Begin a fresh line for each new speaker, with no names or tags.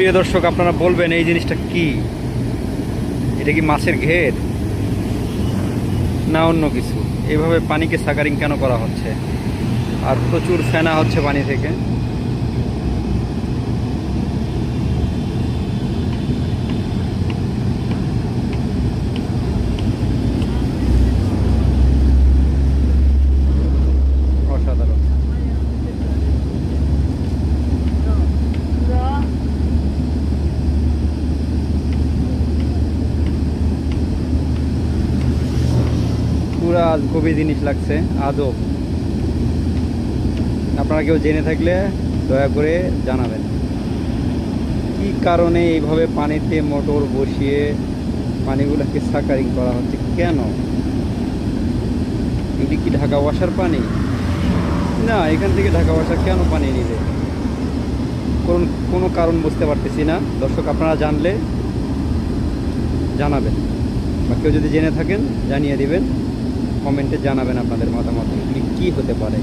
প্রিয় দর্শক, আপনারা বলবেন এই জিনিসটা কি? এটা কি মাছের ঘের না অন্য কিছু? এভাবে পানিকে সাকারিং কেন করা হচ্ছে? আর প্রচুর ফেনা হচ্ছে পানি থেকে। অসাধারণ। পুরা আজগবি জিনিস লাগছে, আজব। আপনারা কেউ জেনে থাকলে দয়া করে জানাবেন কি কারণে এইভাবে পানিতে মোটর বসিয়ে পানিগুলোকে সাকারিং করা হচ্ছে কেন? এটি কি ঢাকা ওয়াসার পানি? না, এখান থেকে ঢাকা ওয়াসা কেন পানি নিবে? কোন কোনো কারণ বুঝতে পারতেছি না। দর্শক, আপনারা জানলে জানাবেন, বা কেউ যদি জেনে থাকেন জানিয়ে দিবেন, কমেন্টে জানাবেন আপনাদের মতামত। এগুলি কী হতে পারে।